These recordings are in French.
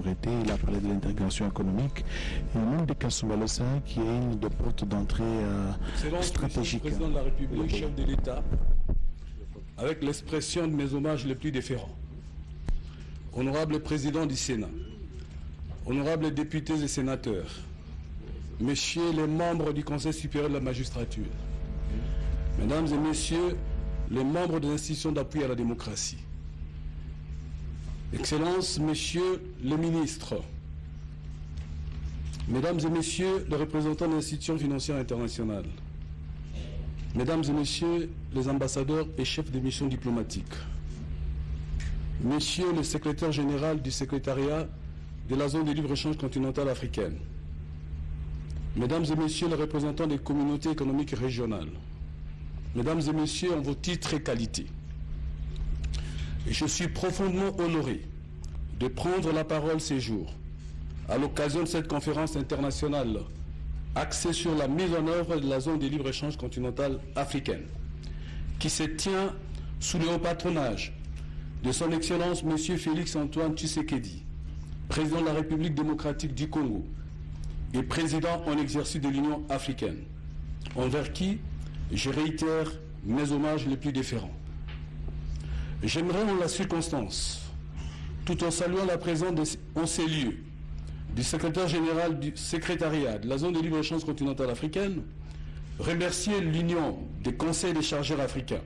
Il a parlé de l'intégration économique et même de Kasumbalesa qui est une des portes d'entrée stratégique. Président de la République, chef de l'État, avec l'expression de mes hommages les plus déférents. Honorable président du Sénat, honorables députés et sénateurs, messieurs les membres du Conseil supérieur de la magistrature, mesdames et messieurs les membres des institutions d'appui à la démocratie, Excellences, messieurs les ministres, mesdames et messieurs les représentants des institutions financières internationales, mesdames et messieurs les ambassadeurs et chefs des missions diplomatiques, messieurs le secrétaire général du secrétariat de la zone de libre-échange continentale africaine, mesdames et messieurs les représentants des communautés économiques régionales, mesdames et messieurs en vos titres et qualités, je suis profondément honoré de prendre la parole ces jours à l'occasion de cette conférence internationale axée sur la mise en œuvre de la zone de libre-échange continentale africaine qui se tient sous le haut patronage de son Excellence M. Félix Antoine Tshisekedi, président de la République démocratique du Congo et président en exercice de l'Union africaine, envers qui je réitère mes hommages les plus déférents. J'aimerais en la circonstance, tout en saluant la présence en ces lieux du secrétaire général du secrétariat de la zone de libre-échange continentale africaine, remercier l'Union des conseils des chargeurs africains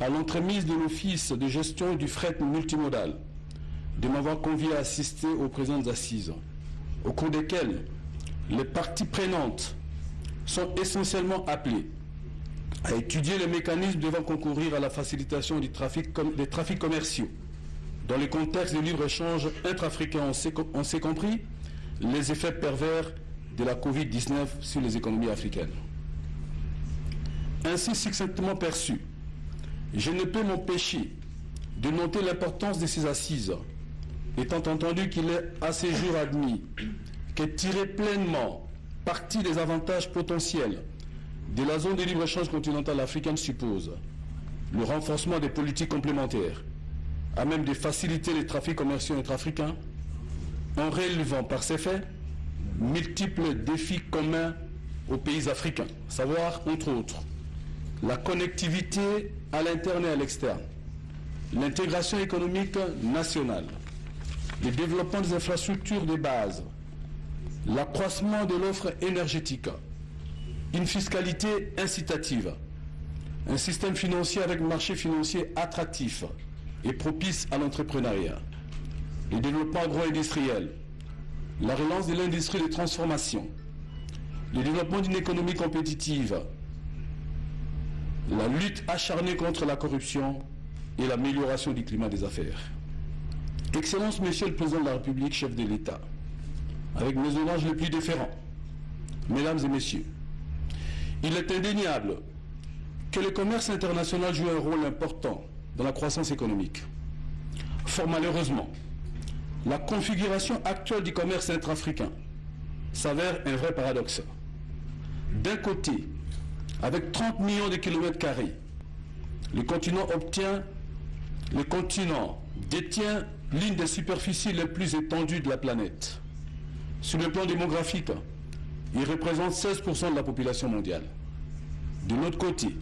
à l'entremise de l'Office de gestion du fret multimodal de m'avoir convié à assister aux présentes assises, au cours desquelles les parties prenantes sont essentiellement appelées à étudier les mécanismes devant concourir à la facilitation des trafics commerciaux dans le contexte de libre-échange intra-africain, on s'est compris les effets pervers de la Covid-19 sur les économies africaines. Ainsi succinctement perçu, je ne peux m'empêcher de noter l'importance de ces assises, étant entendu qu'il est à ces jours admis que tirer pleinement parti des avantages potentiels de la zone de libre-échange continentale africaine suppose le renforcement des politiques complémentaires à même de faciliter les trafics commerciaux intra-africains en relevant par ces faits multiples défis communs aux pays africains, à savoir, entre autres, la connectivité à l'interne et à l'externe, l'intégration économique nationale, le développement des infrastructures de base, l'accroissement de l'offre énergétique, une fiscalité incitative, un système financier avec marché financier attractif et propice à l'entrepreneuriat, le développement agro-industriel, la relance de l'industrie de transformation, le développement d'une économie compétitive, la lutte acharnée contre la corruption et l'amélioration du climat des affaires. Excellence, Monsieur le Président de la République, chef de l'État, avec mes hommages les plus déférents, Mesdames et Messieurs, il est indéniable que le commerce international joue un rôle important dans la croissance économique. Fort malheureusement, la configuration actuelle du commerce intra-africain s'avère un vrai paradoxe. D'un côté, avec 30 millions de kilomètres carrés, le continent détient l'une des superficies les plus étendues de la planète. Sur le plan démographique, il représente 16% de la population mondiale. De l'autre côté,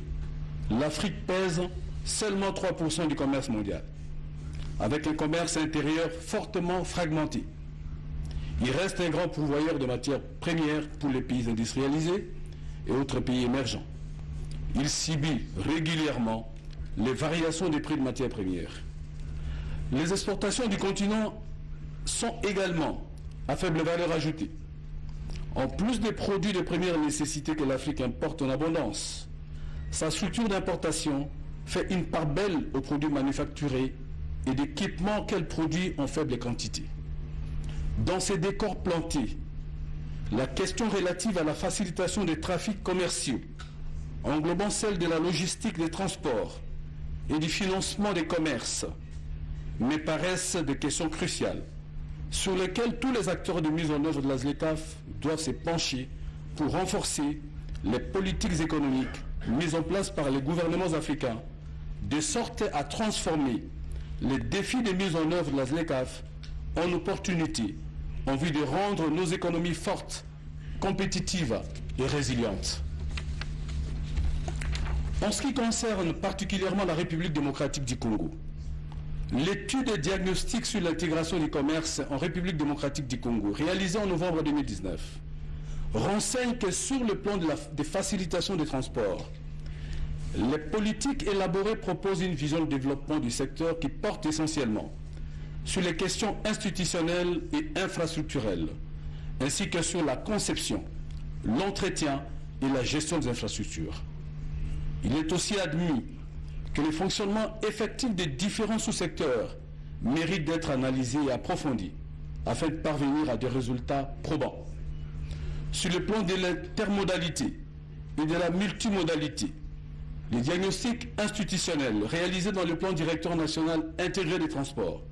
l'Afrique pèse seulement 3% du commerce mondial, avec un commerce intérieur fortement fragmenté. Il reste un grand pourvoyeur de matières premières pour les pays industrialisés et autres pays émergents. Il subit régulièrement les variations des prix de matières premières. Les exportations du continent sont également à faible valeur ajoutée. En plus des produits de première nécessité que l'Afrique importe en abondance, sa structure d'importation fait une part belle aux produits manufacturés et d'équipements qu'elle produit en faible quantité. Dans ces décors plantés, la question relative à la facilitation des trafics commerciaux, englobant celle de la logistique des transports et du financement des commerces, me paraissent des questions cruciales sur lesquelles tous les acteurs de mise en œuvre de la ZLECAf doivent se pencher pour renforcer les politiques économiques mises en place par les gouvernements africains, de sorte à transformer les défis de mise en œuvre de la ZLECAf en opportunité en vue de rendre nos économies fortes, compétitives et résilientes. En ce qui concerne particulièrement la République démocratique du Congo, l'étude et diagnostic sur l'intégration du commerce en République démocratique du Congo, réalisée en novembre 2019, renseigne que sur le plan des facilitations des transports, les politiques élaborées proposent une vision de développement du secteur qui porte essentiellement sur les questions institutionnelles et infrastructurelles, ainsi que sur la conception, l'entretien et la gestion des infrastructures. Il est aussi admis que le fonctionnement effectif des différents sous-secteurs mérite d'être analysé et approfondi afin de parvenir à des résultats probants. Sur le plan de l'intermodalité et de la multimodalité, les diagnostics institutionnels réalisés dans le plan directeur national intégré des transports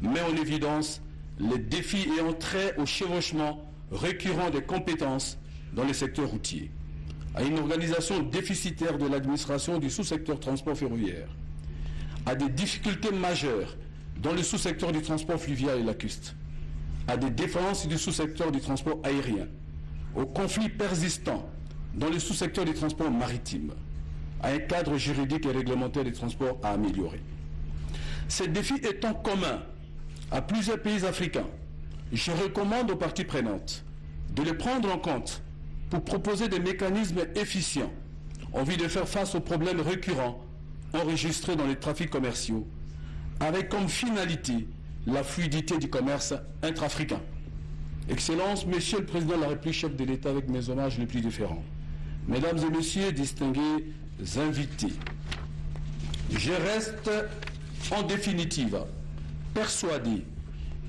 met en évidence les défis ayant trait au chevauchement récurrent des compétences dans le secteur routier, à une organisation déficitaire de l'administration du sous-secteur transport ferroviaire, à des difficultés majeures dans le sous-secteur du transport fluvial et lacustre, à des défaillances du sous-secteur du transport aérien, aux conflits persistants dans le sous-secteur du transport maritime, à un cadre juridique et réglementaire des transports à améliorer. Ces défis étant communs à plusieurs pays africains, je recommande aux parties prenantes de les prendre en compte pour proposer des mécanismes efficients en vue de faire face aux problèmes récurrents enregistrés dans les trafics commerciaux, avec comme finalité la fluidité du commerce intra-africain. Excellences, Monsieur le Président de la République, chef de l'État, avec mes hommages les plus différents, Mesdames et Messieurs, distingués invités, je reste en définitive persuadé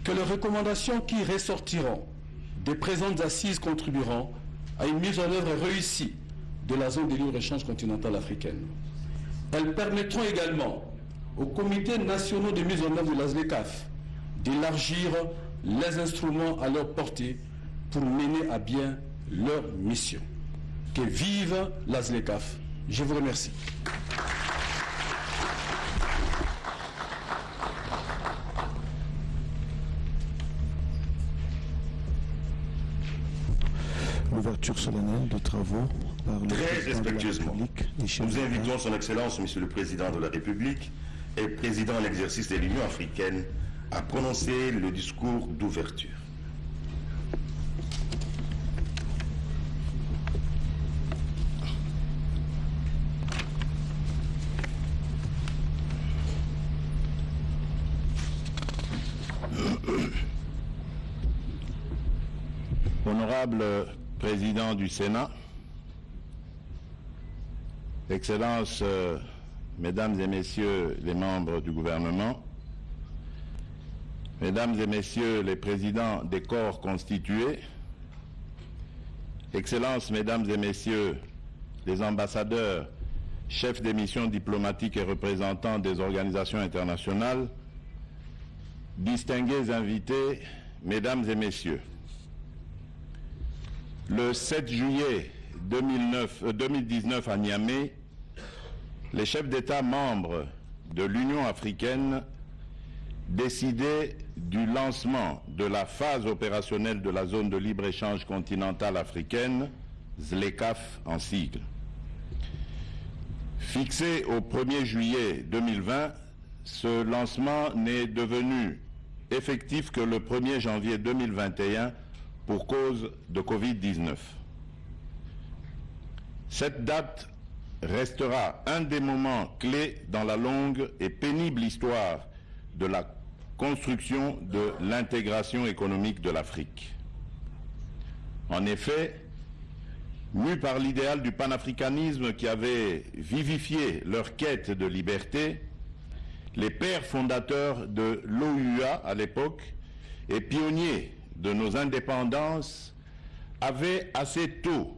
que les recommandations qui ressortiront des présentes assises contribueront à une mise en œuvre réussie de la zone de libre-échange continentale africaine. Elles permettront également aux comités nationaux de mise en œuvre de la ZLECAf d'élargir les instruments à leur portée pour mener à bien leur mission. Que vive la ZLECAf. Je vous remercie. L'ouverture solennelle de travaux par le Très respectueusement, nous invitons son Excellence, Monsieur le Président de la République et Président en exercice de l'Union africaine, à prononcer le discours d'ouverture. Honorable Président du Sénat, Excellences, Mesdames et Messieurs les membres du gouvernement, Mesdames et Messieurs les présidents des corps constitués, Excellences, Mesdames et Messieurs les ambassadeurs, chefs des missions diplomatiques et représentants des organisations internationales, distingués invités, Mesdames et Messieurs, le 7 juillet 2019 à Niamey, les chefs d'État membres de l'Union africaine décidaient du lancement de la phase opérationnelle de la zone de libre-échange continentale africaine, ZLECAf en sigle. Fixé au 1er juillet 2020, ce lancement n'est devenu effectif que le 1er janvier 2021 pour cause de Covid-19. Cette date restera un des moments clés dans la longue et pénible histoire de la construction de l'intégration économique de l'Afrique. En effet, mus par l'idéal du panafricanisme qui avait vivifié leur quête de liberté, les pères fondateurs de l'OUA à l'époque et pionniers de nos indépendances avaient assez tôt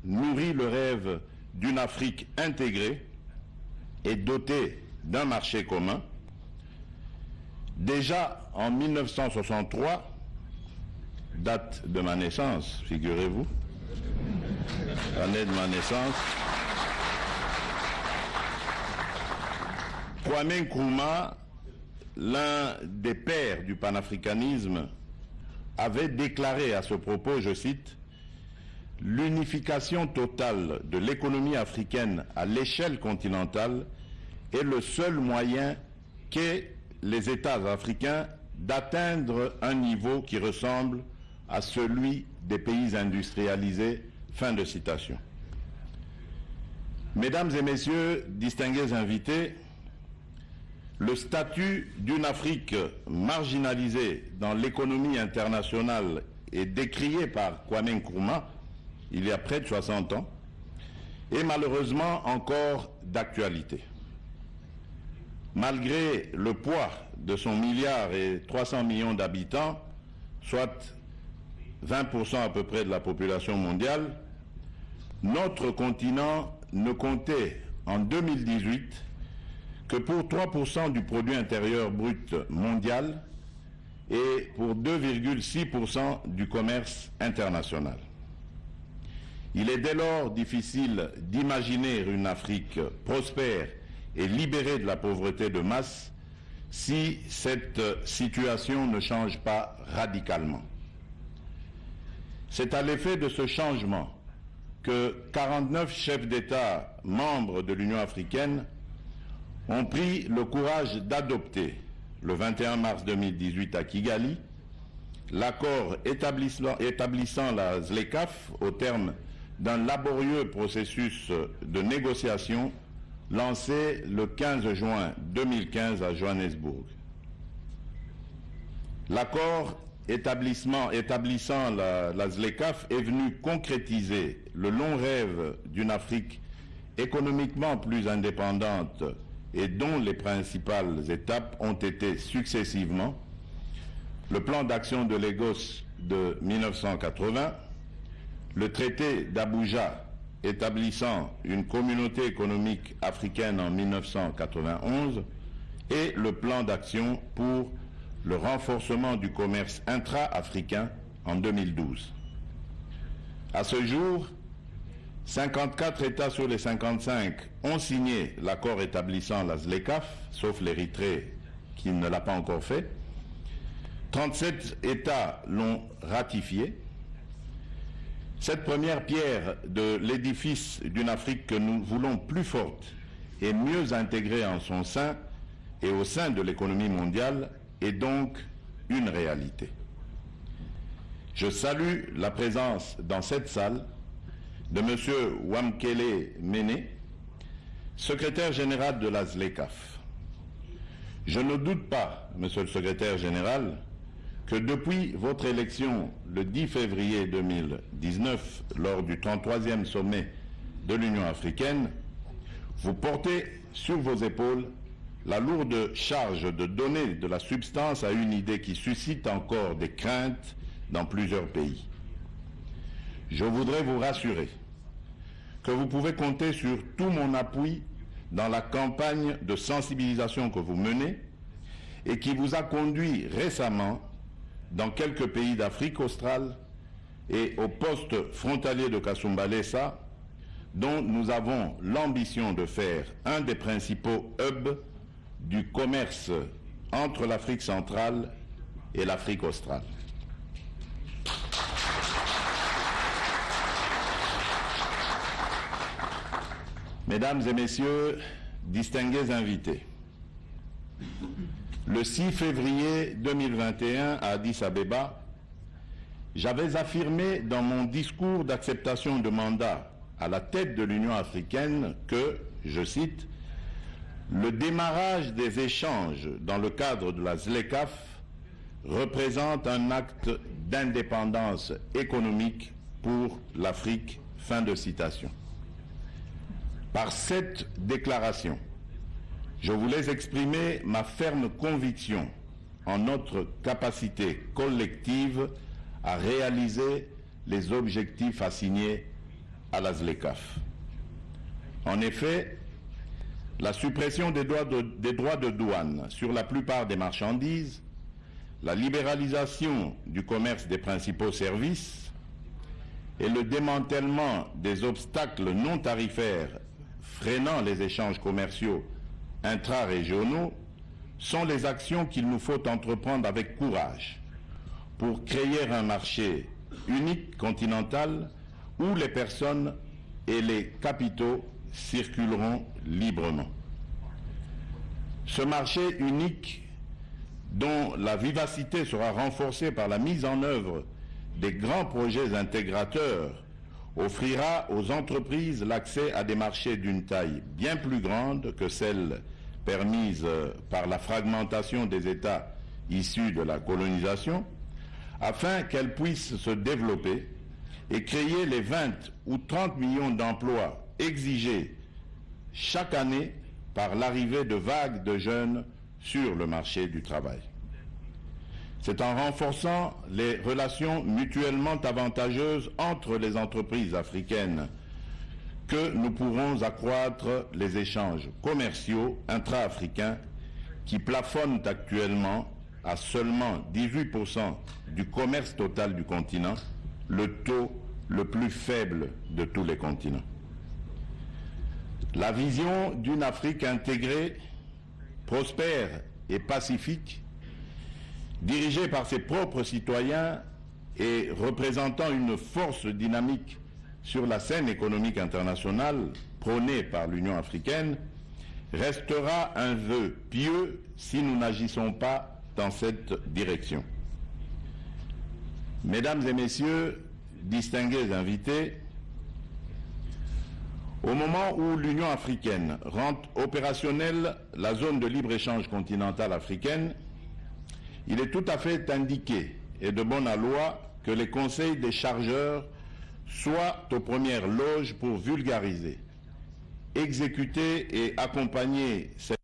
nourri le rêve d'une Afrique intégrée et dotée d'un marché commun. Déjà en 1963, date de ma naissance, figurez-vous, l'année de ma naissance, Kwame Nkrumah, l'un des pères du panafricanisme, avait déclaré à ce propos, je cite, « L'unification totale de l'économie africaine à l'échelle continentale est le seul moyen qu'aient les États africains d'atteindre un niveau qui ressemble à celui des pays industrialisés. » Fin de citation. Mesdames et messieurs, distingués invités, le statut d'une Afrique marginalisée dans l'économie internationale est décrié par Kwame Nkrumah il y a près de 60 ans est malheureusement encore d'actualité. Malgré le poids de son 1,3 milliard d'habitants, soit 20% à peu près de la population mondiale, notre continent ne comptait en 2018 que pour 3% du produit intérieur brut mondial et pour 2,6% du commerce international. Il est dès lors difficile d'imaginer une Afrique prospère et libérée de la pauvreté de masse si cette situation ne change pas radicalement. C'est à l'effet de ce changement que 49 chefs d'État membres de l'Union africaine ont pris le courage d'adopter, le 21 mars 2018 à Kigali, l'accord établissant la ZLECAf au terme d'un laborieux processus de négociation lancé le 15 juin 2015 à Johannesburg. L'accord établissant la ZLECAf est venu concrétiser le long rêve d'une Afrique économiquement plus indépendante et dont les principales étapes ont été successivement le plan d'action de Lagos de 1980, le traité d'Abuja établissant une communauté économique africaine en 1991 et le plan d'action pour le renforcement du commerce intra-africain en 2012. À ce jour, 54 États sur les 55 ont signé l'accord établissant la ZLECAf, sauf l'Érythrée qui ne l'a pas encore fait. 37 États l'ont ratifié. Cette première pierre de l'édifice d'une Afrique que nous voulons plus forte et mieux intégrée en son sein et au sein de l'économie mondiale est donc une réalité. Je salue la présence dans cette salle de M. Wamkele Mene, secrétaire général de la ZLECAf. Je ne doute pas, Monsieur le secrétaire général, que depuis votre élection le 10 février 2019, lors du 33e sommet de l'Union africaine, vous portez sur vos épaules la lourde charge de donner de la substance à une idée qui suscite encore des craintes dans plusieurs pays. Je voudrais vous rassurer que vous pouvez compter sur tout mon appui dans la campagne de sensibilisation que vous menez et qui vous a conduit récemment dans quelques pays d'Afrique australe et au poste frontalier de Kasumbalesa, dont nous avons l'ambition de faire un des principaux hubs du commerce entre l'Afrique centrale et l'Afrique australe. Mesdames et messieurs, distingués invités, le 6 février 2021 à Addis Abeba, j'avais affirmé dans mon discours d'acceptation de mandat à la tête de l'Union africaine que, je cite, « Le démarrage des échanges dans le cadre de la ZLECAf représente un acte d'indépendance économique pour l'Afrique. » Fin de citation. Par cette déclaration, je voulais exprimer ma ferme conviction en notre capacité collective à réaliser les objectifs assignés à la ZLECAf. En effet, la suppression des droits de douane sur la plupart des marchandises, la libéralisation du commerce des principaux services et le démantèlement des obstacles non tarifaires freinant les échanges commerciaux intra-régionaux sont les actions qu'il nous faut entreprendre avec courage pour créer un marché unique continental où les personnes et les capitaux circuleront librement. Ce marché unique, dont la vivacité sera renforcée par la mise en œuvre des grands projets intégrateurs, offrira aux entreprises l'accès à des marchés d'une taille bien plus grande que celle permise par la fragmentation des États issus de la colonisation, afin qu'elles puissent se développer et créer les 20 ou 30 millions d'emplois exigés chaque année par l'arrivée de vagues de jeunes sur le marché du travail. C'est en renforçant les relations mutuellement avantageuses entre les entreprises africaines que nous pourrons accroître les échanges commerciaux intra-africains qui plafonnent actuellement à seulement 18% du commerce total du continent, le taux le plus faible de tous les continents. La vision d'une Afrique intégrée, prospère et pacifique, dirigée par ses propres citoyens et représentant une force dynamique sur la scène économique internationale prônée par l'Union africaine, restera un vœu pieux si nous n'agissons pas dans cette direction. Mesdames et messieurs, distingués invités, au moment où l'Union africaine rend opérationnelle la zone de libre-échange continentale africaine, il est tout à fait indiqué et de bon aloi que les conseils des chargeurs soient aux premières loges pour vulgariser, exécuter et accompagner cette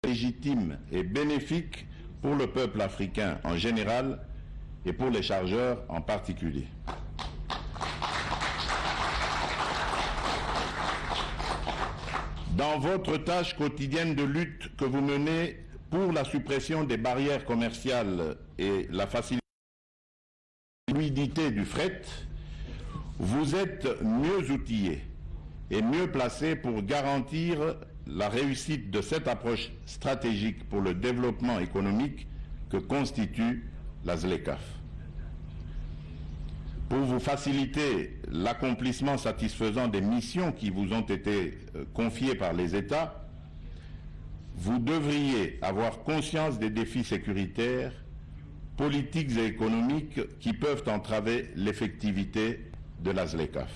légitime et bénéfique pour le peuple africain en général et pour les chargeurs en particulier. Dans votre tâche quotidienne de lutte que vous menez pour la suppression des barrières commerciales et la facilité de la fluidité du fret, vous êtes mieux outillés et mieux placés pour garantir la réussite de cette approche stratégique pour le développement économique que constitue la ZLECAf. Pour vous faciliter l'accomplissement satisfaisant des missions qui vous ont été confiées par les États, vous devriez avoir conscience des défis sécuritaires, politiques et économiques qui peuvent entraver l'effectivité de la ZLECAf.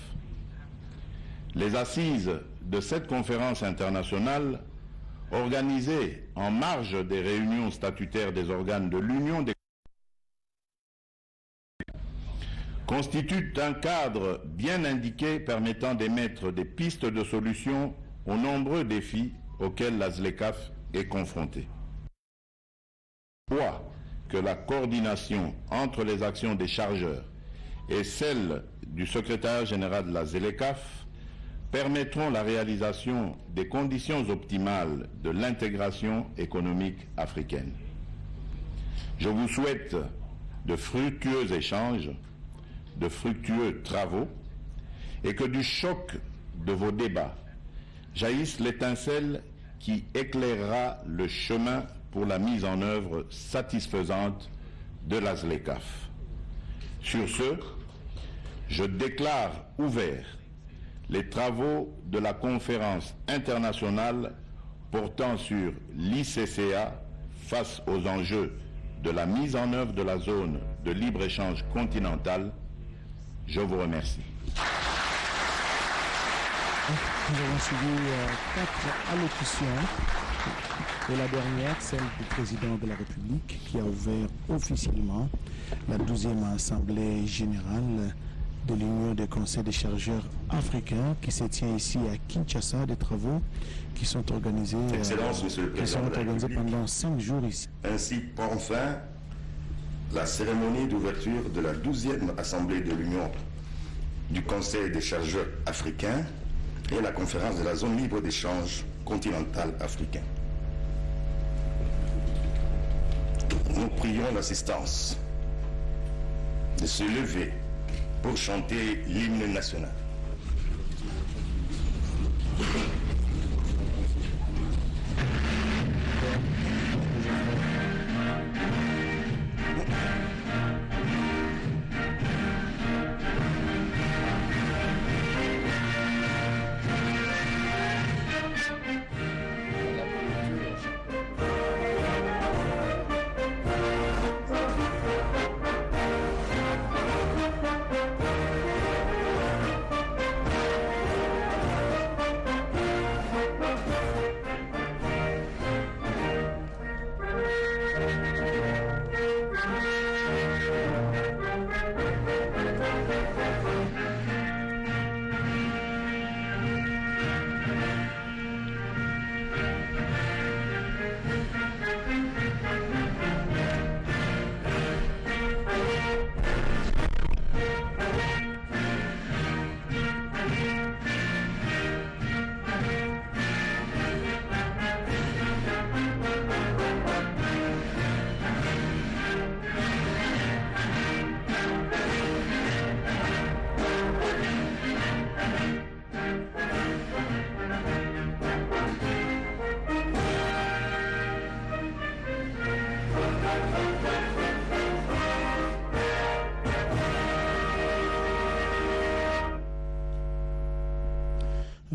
Les assises de cette conférence internationale, organisée en marge des réunions statutaires des organes de l'Union, constituent un cadre bien indiqué permettant d'émettre des pistes de solutions aux nombreux défis auxquels la ZLECAf est confrontée. Que la coordination entre les actions des chargeurs et celle du secrétariat général de la ZLECAf permettront la réalisation des conditions optimales de l'intégration économique africaine. Je vous souhaite de fructueux échanges, de fructueux travaux, et que du choc de vos débats jaillisse l'étincelle qui éclairera le chemin pour la mise en œuvre satisfaisante de la ZLECAf. Sur ce, je déclare ouverts les travaux de la conférence internationale portant sur l'ICCA face aux enjeux de la mise en œuvre de la zone de libre-échange continentale. Je vous remercie. Nous avons suivi 4 allocutions. Et la dernière, celle du président de la République, qui a ouvert officiellement la 12e Assemblée générale de l'Union des conseils des chargeurs africains, qui se tient ici à Kinshasa, des travaux qui sont organisés, Excellence, Monsieur le Président de la République, pendant 5 jours ici. Ainsi prend fin la cérémonie d'ouverture de la 12e Assemblée de l'Union du Conseil des chargeurs africains et la conférence de la zone libre d'échange continentale africaine. Nous prions l'assistance de se lever pour chanter l'hymne national.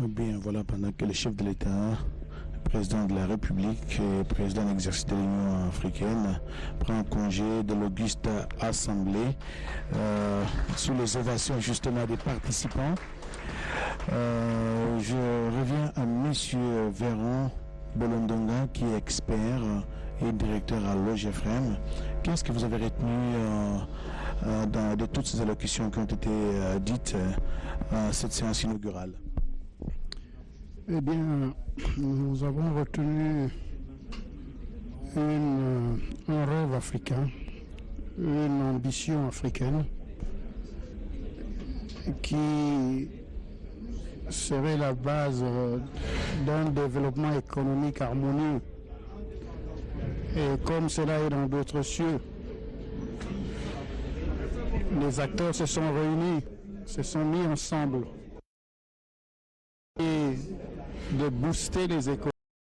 Bien, voilà, pendant que le chef de l'État, président de la République et président en exercice de l'Union africaine prend congé de l'auguste assemblée sous les ovations justement des participants. Je reviens à M. Véron Bolondonga qui est expert et directeur à l'OGFREM. Qu'est-ce que vous avez retenu de toutes ces allocutions qui ont été dites à cette séance inaugurale? Eh bien, nous avons retenu un rêve africain, une ambition africaine qui serait la base d'un développement économique harmonieux. Et comme cela est dans d'autres cieux, les acteurs se sont réunis, se sont mis ensemble et de booster les économies.